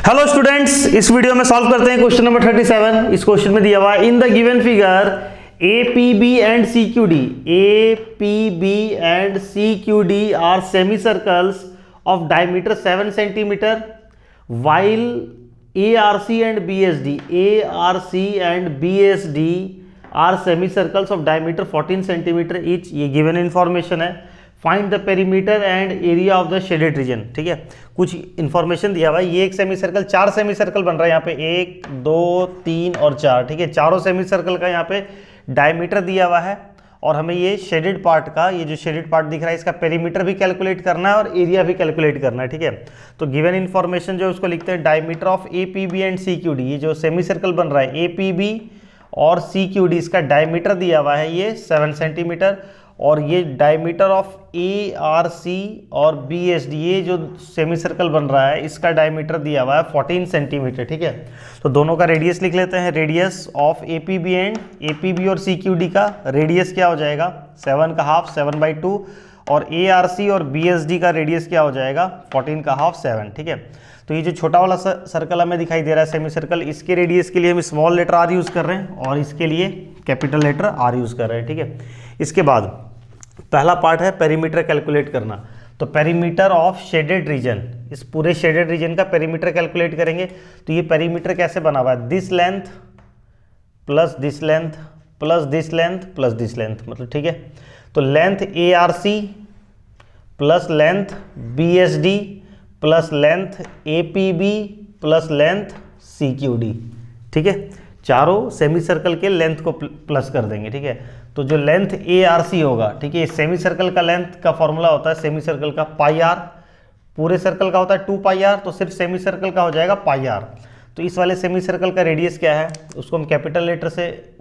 Hello students, इस video में solve करते हैं क्वेश्चन नंबर 37। इस क्वेश्चन में दिया हुआ है in the given figure APB and CQD are semi circles of diameter 7 centimetre while ARC and BSD are semicircles of diameter 14 centimeter each। ये गिवन इन्फॉर्मेशन है। Find the perimeter and area of the shaded region. ठीक है, कुछ information दिया हुआ है। ये एक सेमी सर्कल, 4 सेमी सर्कल बन रहा है यहाँ पे, 1 2 3 और 4। ठीक है, चारों सेमी सर्कल का यहाँ पे डायमीटर दिया हुआ है और हमें ये शेडेड पार्ट का, ये जो शेडेड पार्ट दिख रहा है, इसका पेरीमीटर भी कैलकुलेट करना है और एरिया भी कैलकुलेट करना है। ठीक है, तो गिवन इन्फॉर्मेशन जो उसको लिखते हैं diameter of APB and CQD। ये जो सेमी सर्कल बन रहा है APB और CQD, इसका डायमीटर दिया हुआ है ये 7 सेंटीमीटर और ये डायमीटर ऑफ ARC और BSD, ये जो सेमी सर्कल बन रहा है इसका डायमीटर दिया हुआ है 14 सेंटीमीटर। ठीक है, तो दोनों का रेडियस लिख लेते हैं। रेडियस ऑफ APB और CQD का रेडियस क्या हो जाएगा 7 का हाफ 7/2 और ARC और BSD का रेडियस क्या हो जाएगा 14 का हाफ 7। ठीक है, तो ये जो छोटा वाला सर्कल हमें दिखाई दे रहा है सेमी सर्कल, इसके रेडियस के लिए हम स्मॉल लेटर R यूज़ कर रहे हैं और इसके लिए कैपिटल लेटर R यूज़ कर रहे हैं। ठीक है, इसके बाद पहला पार्ट है पेरीमीटर कैलकुलेट करना। तो पेरीमीटर ऑफ शेडेड रीजन, इस पूरे शेडेड रीजन का पेरीमीटर कैलकुलेट करेंगे। तो ये पेरीमीटर कैसे बना हुआ है, this length plus this length plus this length plus this length, मतलब ठीक है। तो length ARC plus length BSD plus length APB plus length CQD। ठीक है, चारों सेमी सर्कल के लेंथ को प्लस कर देंगे। ठीक है, तो जो लेंथ ARC होगा, ठीक है, सेमी सर्कल का लेंथ का फॉर्मूला होता है सेमी सर्कल का पाई r, पूरे सर्कल का होता है 2 पाई r, तो सिर्फ सेमी सर्कल का हो जाएगा पाई r। तो इस वाले सेमी सर्कल का रेडियस क्या है, उसको हम कैपिटल लेटर से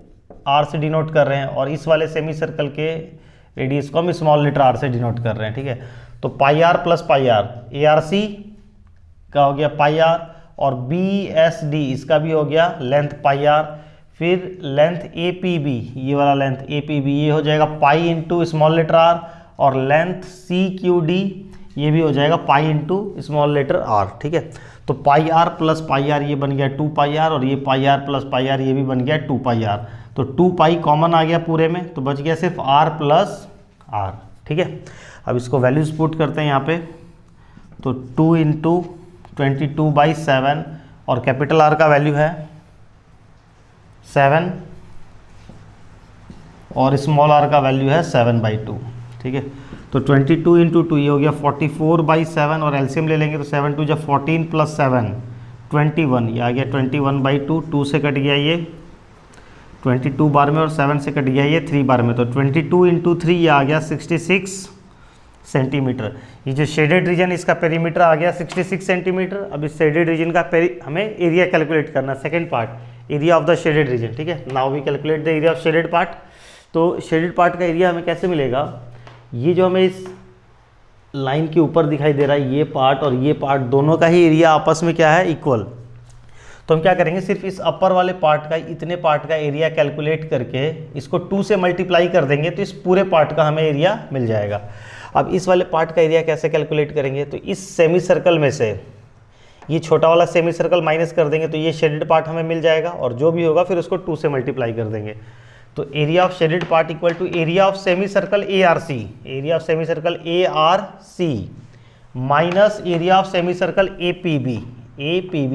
R से डिनोट कर रहे हैं और इस वाले सेमी सर्कल के रेडियस को हम स्मॉल लेटर R से डिनोट कर रहे हैं। ठीक है, तो pi r plus pi r, ARC का हो गया पाई r और BSD इसका भी हो गया लेंथ पाई r। फिर लेंथ APB, ये वाला लेंथ APB ये हो जाएगा pi into small letter r और लेंथ CQD ये भी हो जाएगा pi into small letter r। ठीक है, तो pi r plus pi r ये बन गया 2 पाई r और ये pi r plus pi r ये भी बन गया 2 पाई r। तो 2 पाई कॉमन आ गया पूरे में, तो बच गया सिर्फ r प्लस r। ठीक है, अब इसको वैल्यूज पुट करते हैं यहाँ पे। तो 2 इंटू 22/7 और कैपिटल R का वैल्यू है 7 और स्मॉल r का वैल्यू है 7/2। ठीक है, तो 22 इंटू 2 ये हो गया 44/7 और एलसीएम ले लेंगे तो 7 2 जब 14 प्लस 7 21, ये आ गया 21/2। 2 से कट गया ये 22 बार में और 7 से कट गया ये 3 बार में, तो 22 इंटू 3 ये आ गया 66 सेंटीमीटर। ये जो शेडेड रीजन इसका पेरीमीटर आ गया 66 सेंटीमीटर। अब इस शेडेड रीजन का हमें एरिया कैलकुलेट करना, second part, area of the shaded region. ठीक है, now we calculate the area of shaded part. तो शेडेड पार्ट का एरिया हमें कैसे मिलेगा, ये जो हमें इस लाइन के ऊपर दिखाई दे रहा है ये पार्ट और ये पार्ट, दोनों का ही एरिया आपस में क्या है, इक्वल। तो हम क्या करेंगे, सिर्फ इस अपर वाले पार्ट का, इतने पार्ट का एरिया कैलकुलेट करके इसको 2 से मल्टीप्लाई कर देंगे तो इस पूरे पार्ट का हमें एरिया मिल जाएगा। अब इस वाले पार्ट का एरिया कैसे कैलकुलेट करेंगे, तो इस सेमी सर्कल में से ये छोटा वाला सेमी सर्कल माइनस कर देंगे तो ये शेडेड पार्ट हमें मिल जाएगा और जो भी होगा फिर उसको 2 से मल्टीप्लाई कर देंगे। तो area of shaded part equal to area of semi circle ARC, area of semi circle ARC minus area of semi circle APB,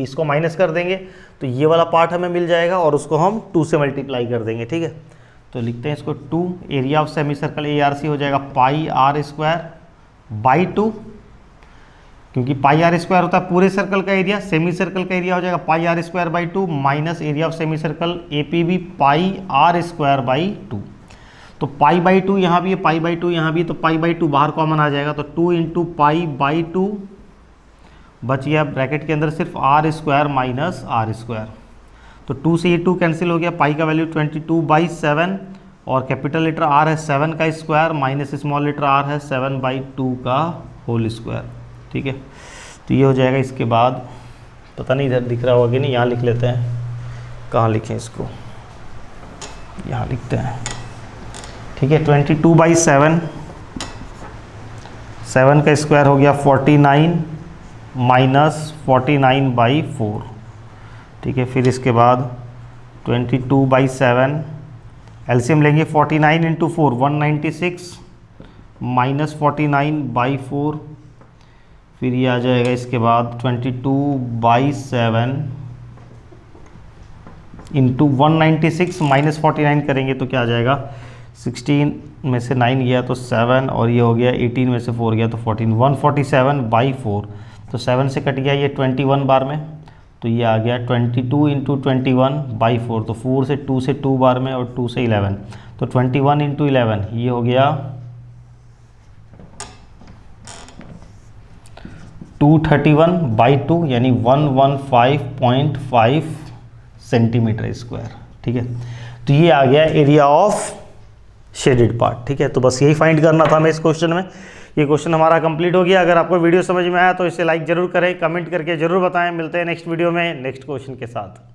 इसको माइनस कर देंगे तो ये वाला पार्ट हमें मिल जाएगा और उसको हम 2 से मल्टीप्लाई कर देंगे। ठीक है, तो लिखते हैं इसको 2, area of semi circle ARC हो जाएगा पाई r²/2, क्योंकि पाई r² होता है पूरे सर्कल का एरिया, सेमी सर्कल का एरिया हो जाएगा पाई r² minus area of semi circle APB pi r²/2। तो पाई/2 यहाँ भी है, पाई/2 यहाँ भी, तो पाई/2 बाहर कॉमन आ जाएगा तो 2 इंटू पाई/2 बच गया ब्रैकेट के अंदर सिर्फ r² माइनस r²। तो 2 से ये 2 कैंसिल हो गया, पाई का वैल्यू 22/7 और कैपिटल लेटर R है 7 का square minus small letter r है 7/2 का होल स्क्वायर। ठीक है, तो ये हो जाएगा। इसके बाद पता नहीं इधर दिख रहा होगा कि नहीं, यहाँ लिख लेते हैं, कहाँ लिखें इसको, यहाँ लिखते हैं। ठीक है, 22/7, 7 का स्क्वायर हो गया 49 -49/4, ठीक है। फिर इसके बाद 22/7, एलसीएम लेंगे 49 × 4 196 -49/4, फिर ये आ जाएगा इसके बाद 22/7 इंटू 196 -49 करेंगे तो क्या आ जाएगा, 16 में से 9 गया तो 7 और ये हो गया 18 में से 4 गया तो 14, 147/4, तो 7 से कट गया ये 21 बार में, तो ये आ गया 22 × 21/4, तो 4 से 2 बार में और 2 से 11, तो 21 × 11 ये हो गया 231/2 यानी 115.5 सेंटीमीटर स्क्वायर, ठीक है। तो ये आ गया एरिया ऑफ शेडेड पार्ट, ठीक है। तो बस यही फाइंड करना था हमें इस क्वेश्चन में। ये क्वेश्चन हमारा कंप्लीट हो गया। अगर आपको वीडियो समझ में आया तो इसे लाइक जरूर करें, कमेंट करके जरूर बताएं। मिलते हैं नेक्स्ट वीडियो में नेक्स्ट क्वेश्चन के साथ।